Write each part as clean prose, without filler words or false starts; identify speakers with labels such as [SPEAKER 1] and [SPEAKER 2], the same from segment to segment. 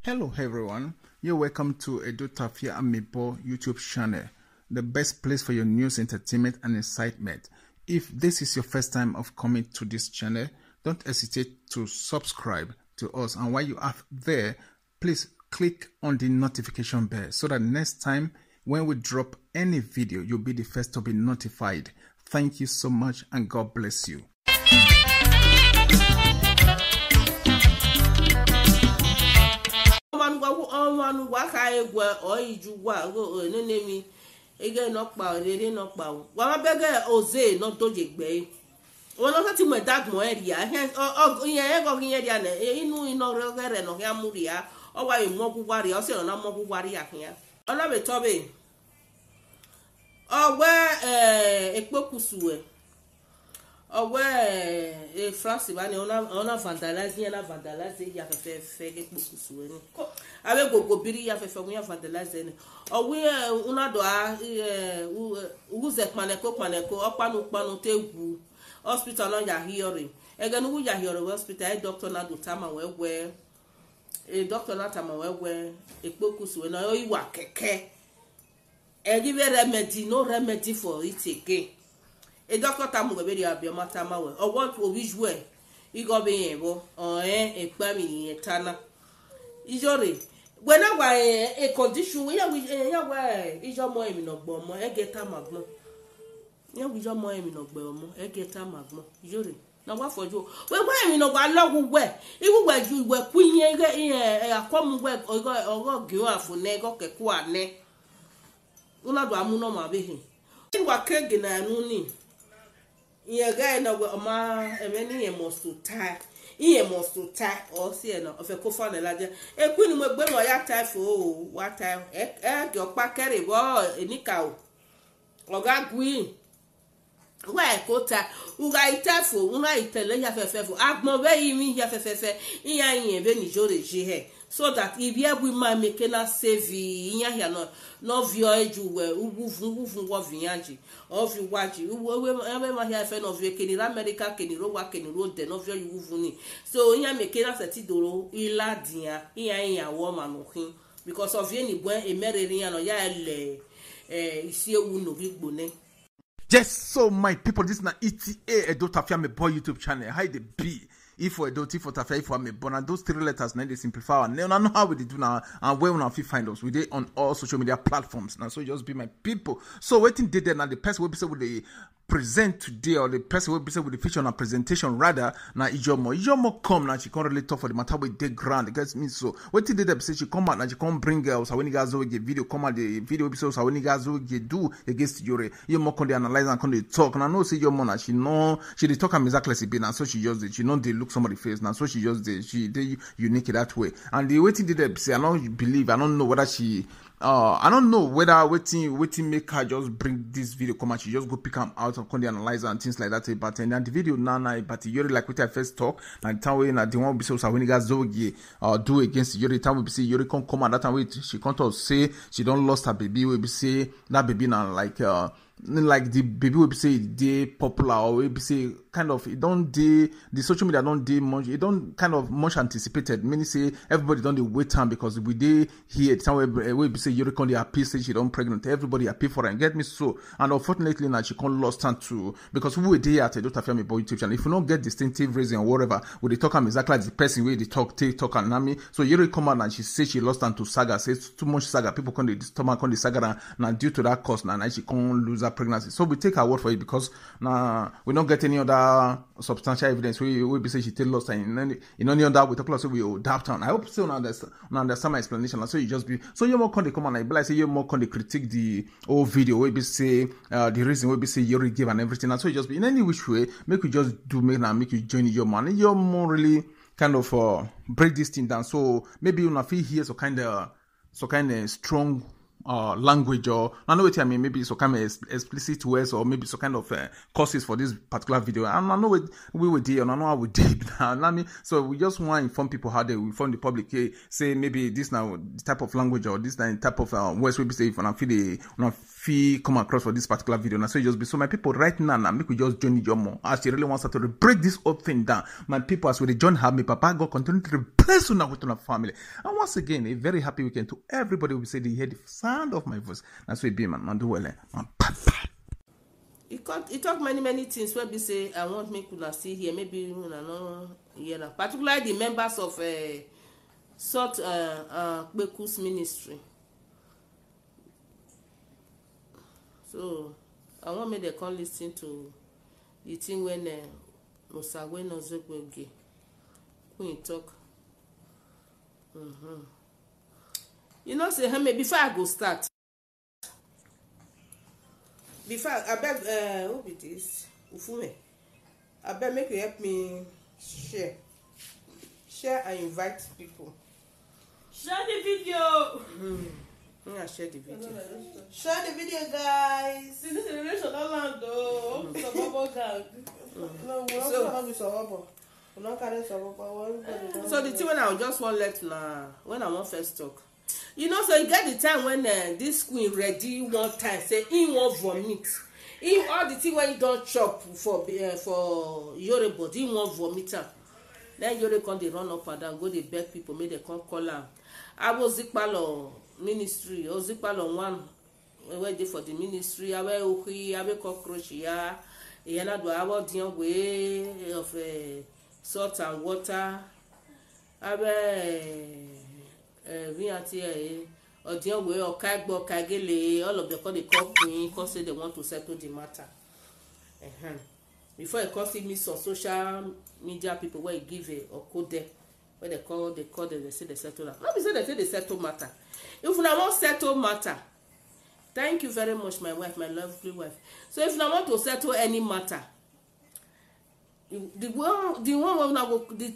[SPEAKER 1] Hello everyone, you're welcome to Edo Tafia Amibo YouTube channel, the best place for your news, entertainment and excitement. If this is your first time of coming to this channel, don't hesitate to subscribe to us, and while you are there, please click on the notification bell so that next time when we drop any video, you'll be the first to be notified. Thank you so much and God bless you.
[SPEAKER 2] One waka egwe oijugwa go enemi ege no pa rere no pa wa bege oze no doje gbe won lo ti mo dag mo area o yen go kin area na inu ino re no ya muria o wa imo gwari o se na mo gwari ya kan ona be to be o we ekpokusuwe owe France ba ni ona vandalize ya fe ke pokusuwe ni abe gogo biri ya fe mu ya vandalize ni owe una do a uze paneko opanu tegu hospital on ya hearing ege nu ya hearing hospital doctor na do tama we doctor na tama we ekpokusuwe na iwa keke e give remedy for it again. A doctor tamu go be abi mata mawe or what will which way you go be able or a pami etana ijore when I a condition we is your mo emi no gbo mo e get amagmo ya we your mo emi no gbo mo e get amagmo ijore na wa fojo we emi no gba logu we iwu we ju we kunye akomu we ogo gyo afune go keku ane una do amu no ma be hin wa kege na anu ni yeah, guy na ma emeni ye must to tie or see no of a cofa na laje e kwini mo gbe mo ya tie for what time e go pa kere bo enika o oga gwi we ko ta uga ita fo una itele ya fefe fo agbon be yi mi ya fefe iya yin be ni jore je he so that if you we ma make na save iya ya no vio eju we ugufun wo vianji of you waji we ma ya fe no vio keni America keni ro wa keni ro de no vio ugufun ni so iya make na seti doro ila dia iya wo ma no hin because of any buen emerere ya no ya le isi ewu no bigbone.
[SPEAKER 1] Yes, so my people, this is na ETA Edo Tafia Amibo YouTube channel. How they be? If for Edo, T for Tafia, if for Amibo, and those three letters now they simplify. And I know how we do now, and where we now find us. We did on all social media platforms. Now, so just be my people. So waiting did there now the person will be with the present today, or the person will be with the feature on a presentation rather. Now Ijomo come now she can't really talk for the matter with the grand. It gets me so. Waiting did they say she come out now she can't bring us when you guys will get video come out the video episodes when you guys will get do against Yore. Ijomo can analyze and can talk. And I know say Ijomo now she know she dey talk exactly as been, and so she just did. She know they look somebody face now, so she just did. She they unique that way. And the waiting did they say I don't believe, I don't know whether she I don't know whether waiting make her just bring this video come out. She just go pick them out and come the analyzer and things like that. But and then the video now but Yuri like what I first talk and time way na the one be so when you guys do against Yuri time we be say Yuri come and that time way she can't say she don't lost her baby. We be say that baby now like the baby will be say they popular or we be say kind of it don't the social media don't do much, it don't kind of much anticipated. Many say everybody don't wait time because we dey here somewhere we be say you reckon they happy say she don't pregnant, everybody happy for her and get me so. And unfortunately now she can't lost time too because we were there at Edo Tafia Amibo YouTube channel. If you don't get distinctive reason or whatever, we they talk exactly like the person where they talk and Nami. So you come out and she say she lost time to saga, says too much saga, people can't the stomach on the saga now due to that cause now she can't lose her pregnancy. So we take her word for it because now we don't get any other substantial evidence we be say she tell us and in any other we talk about so we doubt on. I hope so understand my explanation. And so you just be so you're more come on like say you're more con critique the whole video we be say the reason we be say you give and everything. And so you just be in any which way make you just do make you join your man. You're more really kind of break this thing down. So maybe you not feel here so kind of strong language, or I know what I mean, maybe some kind of explicit words, or maybe some kind of courses for this particular video. And I know what we would do, and I know how we did. So we just want to inform people how they will inform the public. Say maybe this now the type of language or this type of words we be say if I feel come across for this particular video. And so it just be so my people right now, make we just join your more. As you really wants to break this whole thing down, my people, as we join have me, Papa God continue to bless you with our family. And once again, a very happy weekend to everybody who say they hear the sound of my voice. That's what it be, man. Do well, man.
[SPEAKER 2] He talk many things where we say I want me to see here, maybe know particularly the members of sort Bekus ministry. So I want me to come listen to the thing when Musagwe Nozogwe when talk. You know, say hey, before I go start. Before I beg who be this? Ufume. I beg make you help me share and invite people.
[SPEAKER 3] Share the video.
[SPEAKER 2] Yeah, share the video.
[SPEAKER 3] Share the video, guys. This is the relation of land, though.
[SPEAKER 2] So the thing when I just want let when I want first talk. You know, so you get the time when this queen ready one time say he won't vomit. He all the thing when you don't chop for Yoruba, he won't vomit. Then Yoruba come they run up and down, go they beg people, make they come call her. I was Zikpalo ministry, or Zikpalo one where they for the ministry, I wear uki, I wear cockroach, yeah, I do our deal way of salt and water, I wear or deal way or kagbo kagele, all of the call they call queen, because they want to settle the matter. Before it cost me some social media people where you give a or code there. When they call them, they say they settle that. Not because they say they settle matter. If you want settle matter, thank you very much, my wife, my lovely wife. So if you want to settle any matter, the one when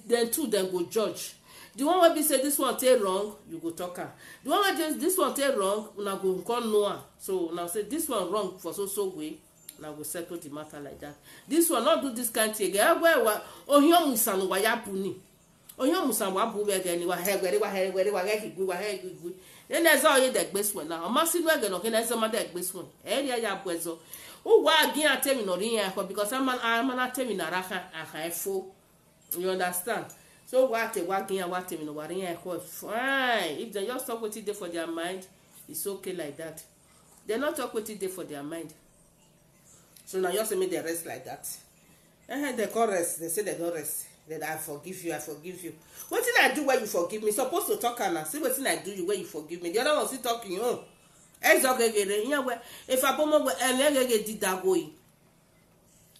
[SPEAKER 2] the two them go judge. The one where be say this one take wrong, you go talk her. The one where this one take wrong, una go call Noah. So now say this one wrong for so way. Now go settle the matter like that. This one not do this kind of thing. Where ohio musanu wa yapuni. Ohio musanu wa bu again. Wa hegwere wa hegigwe wa hegigwe. Then there's all the best one now. Masi we get okay. There's some the best one. Area ya bwezo. Who wa again at me no rin because I'm not telling na raka fo. You understand? So what again what me no rin fine. If they just talk what it for their mind, it's okay like that. They not talk what it for their mind. So now you also make the rest like that. They call rest. They say they don't rest. That I forgive you. What did I do where you forgive me? Supposed to talk and see what did I do you where you forgive me. The other one still talking. Oh, if I come and did that going.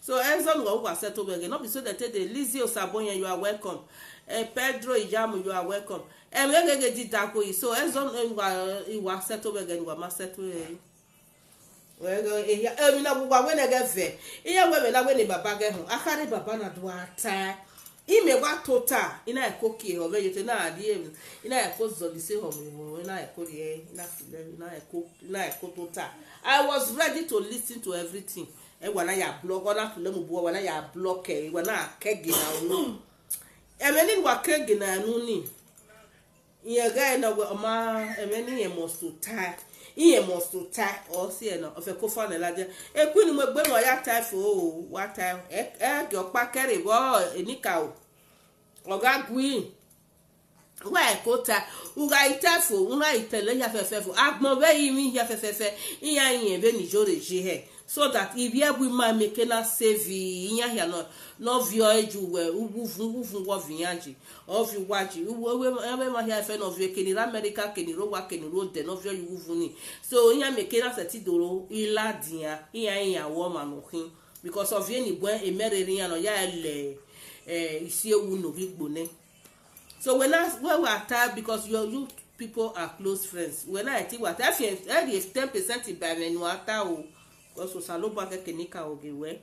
[SPEAKER 2] So Enzo will settle again. Not be so that they Lizzie or Sabonia, you are welcome. Pedro Ijamu, you are welcome. And when they did that going. So Enzo you are settled again. You are settled. Well, when I get there, here when the Baba get home, I carry Baba na do ata. Ime wa tota, ina ekoki ho ve yote na adi ina ekozo di se home, ina ekori ina ekotota. I was ready to listen to everything. E wana ya blog, wana tule mu bo, wana ya block e, wana kegi na unu. E meni wa kegi na anu ni. Iye guy na we oma, e meni ye must to tie. Iye must to tie or see no of a kofa na laje e kwini mo gbe mo ya tie for what time e go pa kere bo enika o oga gwi wa e kota uga ita fo una itele ya fefefo agbon be yin ya fefefe iya yin be ni jore je he so that if you we ma make na save iya ya no vio eju we ugufun wo vianji of you watch we ma here fe no vio keni America keni ro wa keni ro de no vio you ugufun ni so iya make na seti doro ila dia iya wo ma no hin because of any buen emerere yan no ya ele isi ewu no bigbone. So when we are tired because you people are close friends. When I think what if 10% by when you are tired, because saloba ke kenika ogewe.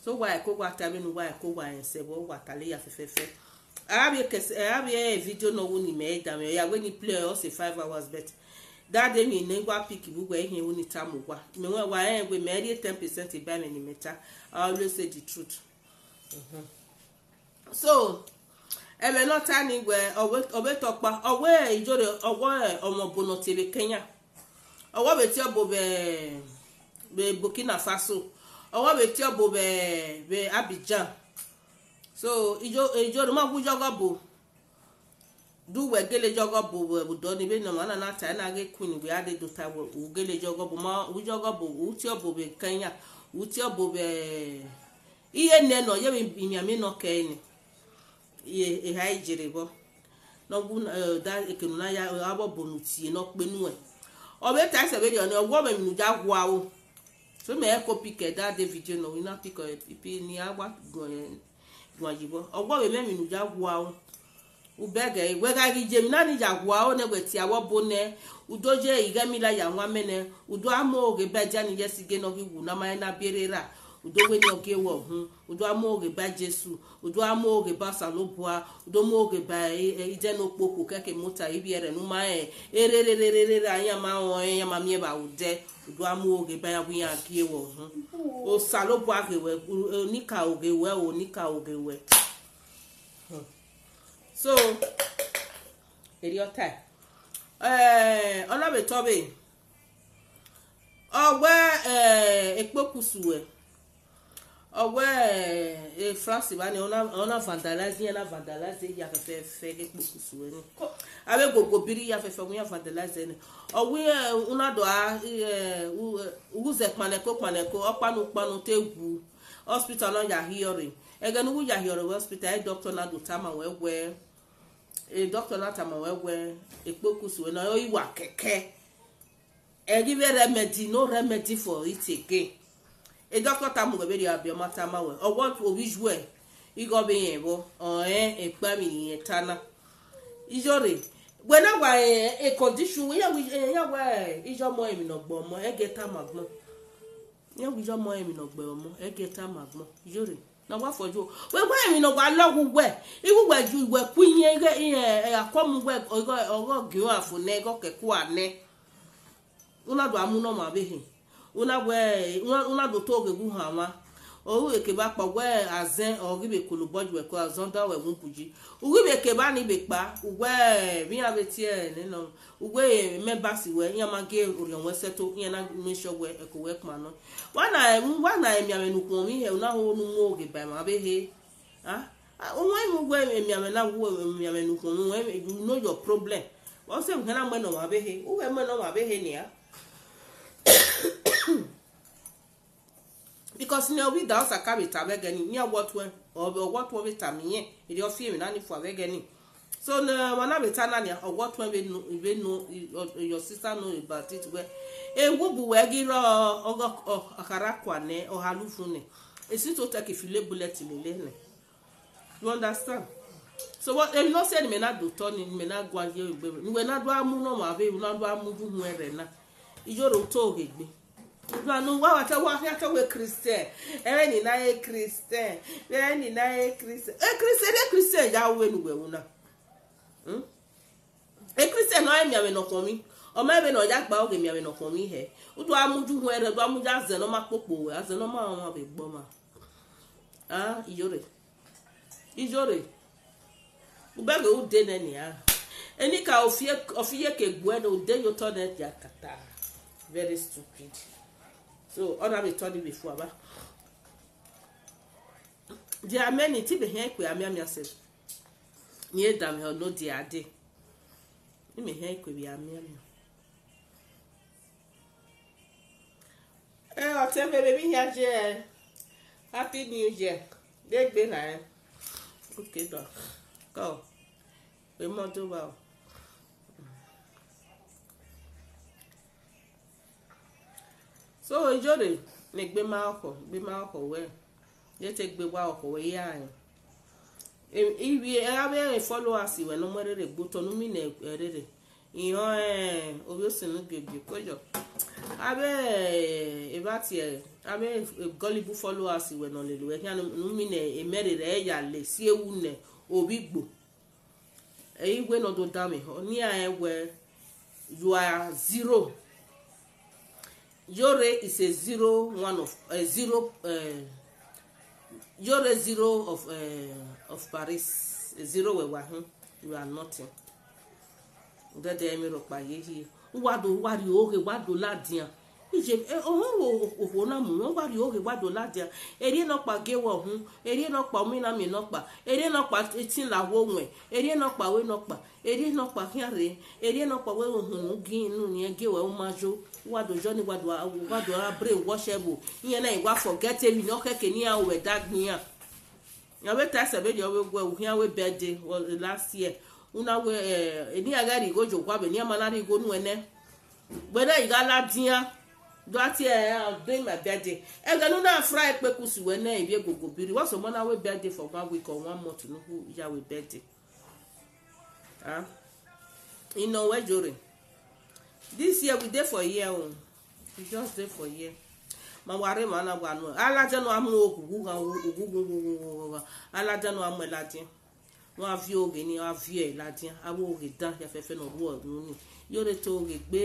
[SPEAKER 2] So why ko wa tabe no why ko wa ense bo wa tale ya fefefe. I have a video no woni me da me ya when you play us 5 hours bet. that day me ngwa pick bu gwa ihe woni tamugwa me wa we me 10% buy me ni meta. I always say the truth. So ebe no tani gwe owe tokpa owe ijore owe omobono tebe Kenya owe beti obo be Burkina Faso owe beti obo be Abidjan. So ijore ma bujogo bo du we gele jogo bo do ni be no mana na ta na ge queen we ade do ta wo gele jogo bo ma ujogo bo uti obo be Kenya uti obo be iye ne no ye bi mi no ke e ha ijere bo no bu da ekenu na ya abo bonutie no penu e o be ta se be de no ogwo me nu ja gwa o so me copy ke da de video no we na pick pipi ni agba gwa jibo ogwo me nu ja gwa o ubege we ga gi jemi na ni ja gwa o ne gweti awo bone udoje igamila ya nwa mene udo amo oge beja ni yesige no gi wu na ma na bierera udo we ni oge wo hu udo amo oge ba Jesu udo amo oge ba salobua udo mo oge ba ije no poku keke mota ibiere nu ma ererererere anya ma won ya ma mi ba ude udo amo oge ba ya wi ya ki wo hu o salobua ge we nika oge we o nika oge we. So eriota ona be tobe owe ekpokusuwe owe France ba ni ona vandalize ya fe ekpokusuwe ni abe gogo biri ya fe mu ya vandalize ni owe una do a uze kpaneko opanu tegwu hospital on ya hearing egenu wu ya hearing hospital doctor na do tama we a doctor na tama we ekpokusuwe na iwa keke e give remedy no remedy for it again. A doctor tamu go be dey abioma tama we or what we wish we e go be yen bo e pa mi yen tana ijore when na wa a condition we ya ijo mo emi no gbo mo e get amagmo ya we ijo mo emi no gbo mo e get amagmo ijore na wa fojo we gba emi no gba logu we iwu we ju we kunye akomu we ogo gi afu ne go keku ane una do amu no ma be hin una do to ge gu hama o we ke ba pa we azen o gi be koloboju we ko azonda we munpuji ugi be ke ba ni be pa we mi abeti ne no we members we yan ma ge orion we seto yan na mi sure we e ko we pa no wana emi amenu ko mi he una ho nu mo ge ba ma be he ah o we mu emi amena wo emi amenu ko you know your problem o se mhana mo no ma be he o we mo no ma be he ni a because now we da osa carry tabegani near what when or what we tamie in your film na ni for begani so na wana betana ni or what when we know your sister know about it where e wubu we giro ogo akara kwane o halufu ne e si to take if you bullet lele ne you understand so what if no say me na do turn me na gwa ye igbe we na do amu no ma be na do amu hu hu ere na ijoro to ogegbe no wa ta we Christian ni na Christian ni na Christian ya we nu we una Christian no emi ame no komi o ma be no ja gba oge mi ame no komi he udu amuju hu ere do amuja ze no ma popo we aze no ma be gbo ma ijore ubege u de ne ni eni ka ofie ke gbo no de yo to net ya kata very stupid. So all that we told you before ba there are many ti be here kwe amiam yasef ni edam he no dia ade ni me here kwe bi amiam o te baby here je happy new year dey gbe na okay go we mo do ba so ijore ne gbe ma oko we ye te gbe wa oko we ya yin ibi e followers we no merere gboto nu mi na erere iyan obi osinu gege kojo abe ebati abe gullible followers we no lele we yan nu mi na emerere ya le si ewu ne obi gbo igwe no do dami ho ni a we you are 0. Yore is a 0, 1 of 0. Yore 0 of Paris. 0 we you are nothing. That they me ropa ye. Wado wari oge wado ladian. Ije o na mu wari oge wado ladian. Eri no pa gewo hun, eri no pa mi na mi no pa. Eri no pa etin la wo nwe. Eri no pa we no pa. Eri no pa hiare. Eri no pa we hun gi nu ni gewo o majo. Wado joni wado abre washable. Yen na igwa forget me no keke ni a we dagnia. Ya we ta sabe de we gwa hu we birthday was last year. Una we eni agari go jo kwa be ni amanari go nu ene. Whether you got ladia do ati I'm doing my birthday. E ga nu na fry pe kusu we na e bi go biri. What's some na we birthday for 1 week or 1 month no who ya we birthday. Ah. You know where Jore. This year we there for a year. We just there for a year. Ma ware ma na gwa nu. Ala je no amu ogugu ga ala je no amu ladin. Wọ́n á fi oge ní á fi ẹ̀ ládìá àwọn oge dán yàfẹ́fẹ́ náà wọ́ ọ̀dún ní yóò lè tó oge gbé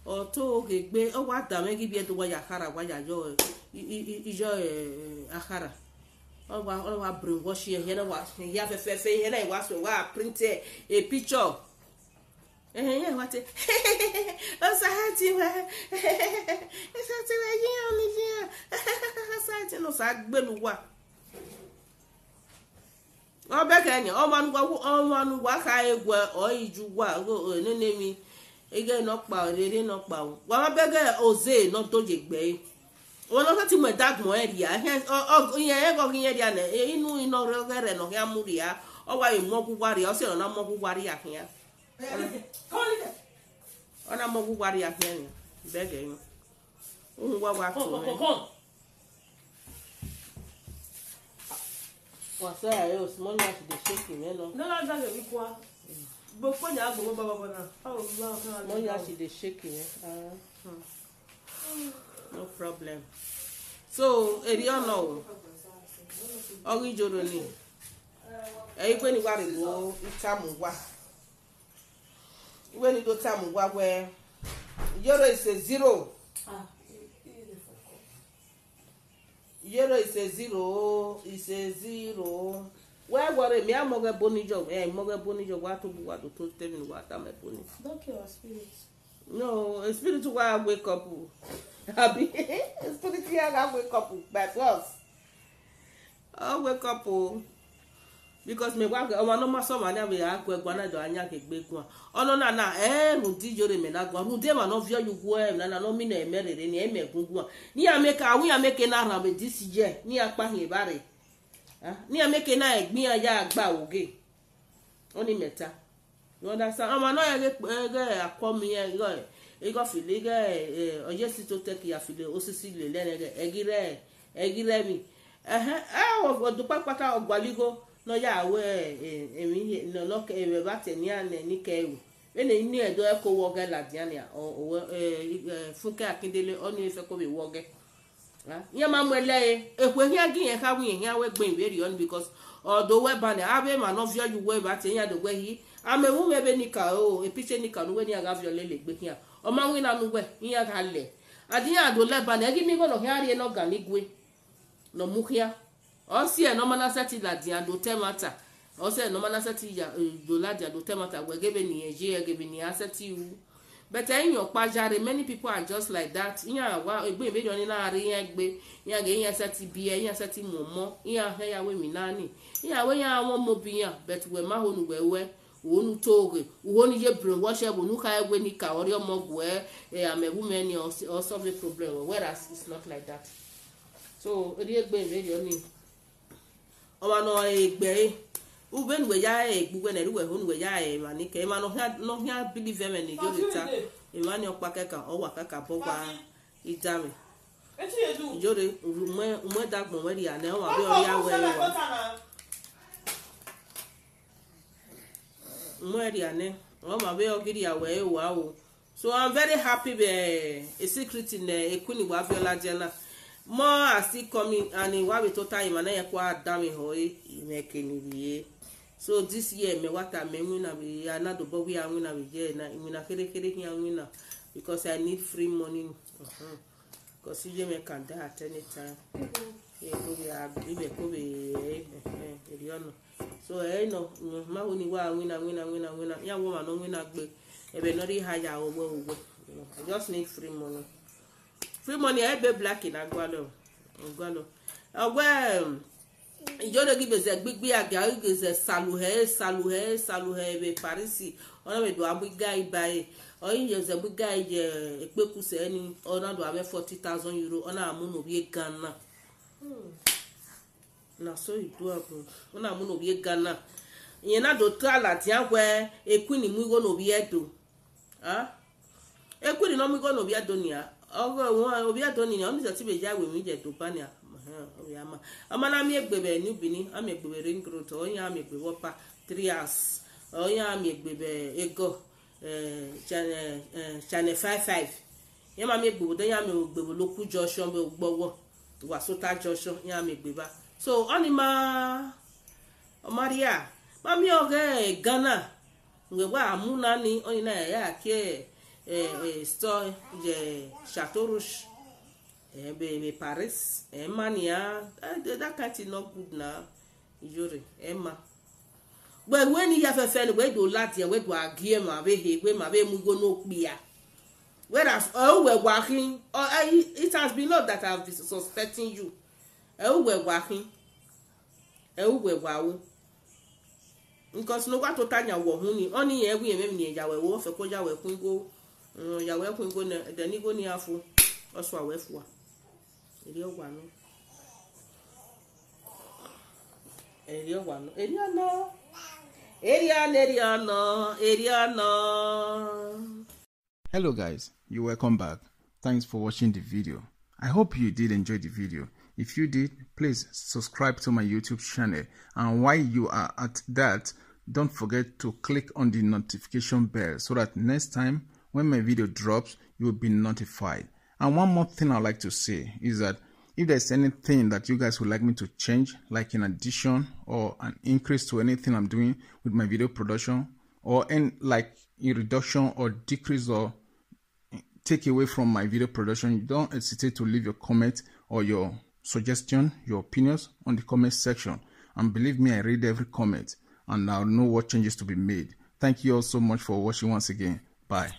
[SPEAKER 2] ọ̀tọ́ oge gbé ọwọ́ àdá mẹ́gí bí ẹ̀ tó wáyà àkàrà wáyà yọ ìjọ àkàrà ọwọ́ brain wash ẹ̀ yẹn náà wà yàfẹ́fẹ́ yẹn náà wà sọ wà print ẹ̀ a picture yẹn wà tẹ ọ̀sáàtì wẹ̀ ọ̀sáàtì wẹ̀ yẹn ò ní yẹn ọ̀sáàtì náà sá gbẹ̀lú wà. Obekenya omanu gwa ka egwe oiju gwa nene mi ege no pa rere no pa wa bege oze no doje gbe won lo ti mo dag mo area yen ego kin area na inu ino regere no ya muria o wa imo gugwari o se na mo gugwari akia ona mo gugwari akia ni bege yin ohun wa to What's that? It was small enough to shake him, no.
[SPEAKER 3] No, that's not equal. Before you go, Baba,
[SPEAKER 2] small enough to shake him. No problem. So, Eriano, Ogi Joroni. When you want to go, Tamuwa. When you go Tamuwa, where Yoro is a 0. Yellow is a 0. It's a 0. Where were me? I'm more bony job. More bony job. What to tell me what I'm a bony.
[SPEAKER 3] Don't kill our spirits.
[SPEAKER 2] No, a spirit who I wake up. Happy. A spirit here I wake up. But what? I wake up. Because me work. I want no more someone. I will ask where one do I not get big one. Oh no no no. Who did you remember? Who dem no view you go? Na no me na married. Ni e me gungu. Ni ameka we ameke na rabe this year. Ni akpa hin bare. Ni ameke na egbin aya agba oge. Oni meta. You understand? Ama no ye akomi ye go. E go file ge oje si to take ya file osisi le lene egire mi. O do papata ogbaligo. No ya we emi no loke e ba te ni ane ni kewu ene ni edo e ko woge la diania o Funke Akindele oni fe ko be woge ya ma mwele ekwe hia gi yen ka wi hia we gbe very on because odo we ban abe ma no vio you we ba te yan do we hi amewu me be nika o e piche nika no we ni aga vio lele gbe hia o ma wi na nu we hia ga le adiyan do le ban e gi mi go no hia ri no ga ni gwe no mu hia o si e no mana seti la dia do temata o se no mana seti ya do la dia do temata we gebe ni eje gebe ni aseti u but in your pajare many people are just like that yan wa egbe mejo ni na ari yan gbe yan ge yan seti bi yan seti momo yan he ya we mi nani yan we yan awon mo bi yan but we ma honu we onu toge uhoni je brain wash e bonu ka egbe ni ka ori omo gwe amewu many or solve a problem whereas it's not like that so ri egbe mejo ni ọba no egbe uben we ya egbugbe na ruwe honu we ya e mani ke ma no hia believe me ni jorita e mani opa keka o wa kaka bogwa idame
[SPEAKER 3] eti edu
[SPEAKER 2] jore umwe dagbon we ri ane o wa be ori awe wa umwe ri ane o ma be ogiri awe wa o so I'm very happy be a secret in Ekuni wa Abiola Jena more are still coming and in what we total him and kwa dami hoy imekenirie So this year me what I win we another but we are winner we na win kere here winner because I need free money. Because you me can die at any time. So no ma woni wa winner ya woman no winner gbe ebe no ri higher owo I just need free money. Free money I be black in agwalo. Ijo de give ze gbigbi aga ze saluhe be Paris ona me do abuga ibae o yin ze buga je epeku se ni ona do ave 40,000 euro ona amu no bi Ghana na so idu abu ona amu no bi Ghana yen na do trala ti agwe ekwini mu go no bi edo ekwini no mu go no bi edo ni ogo obi edo ni oni se ti be ja we mi je do bania amana mi egbebe ni bini am egbebe ring road onya am egbebe opa 3 hours onya am egbebe ego channel 55 yema mi egbebe don ya mi egbebe loku junction be ogbowo wasota junction ya mi egbebe so oni ma Maria mami oge Ghana ngwa amuna ni oni na ya ke store je Chateau Rouge be Paris mania that kind is not good now ijore emma but when you have a friend we do lati we do agie ma be he we ma be mu go no pia whereas we working it has been not that I've been suspecting you we working we wawo because no what to tanya wo hu ni oni ye we me ni ya we wo fe ko ja we kun go ya we kun go de ni go ni afu oso awe fuwa
[SPEAKER 1] Hello guys, you're welcome back. Thanks for watching the video. I hope you did enjoy the video. If you did, please subscribe to my YouTube channel, and while you are at that, don't forget to click on the notification bell so that next time when my video drops, you will be notified. And one more thing I'd like to say is that if there's anything that you guys would like me to change, like an addition or an increase to anything I'm doing with my video production, or like a reduction or decrease or take away from my video production, don't hesitate to leave your comment or your suggestion, your opinions on the comment section. And believe me, I read every comment and I'll know what changes to be made. Thank you all so much for watching once again. Bye.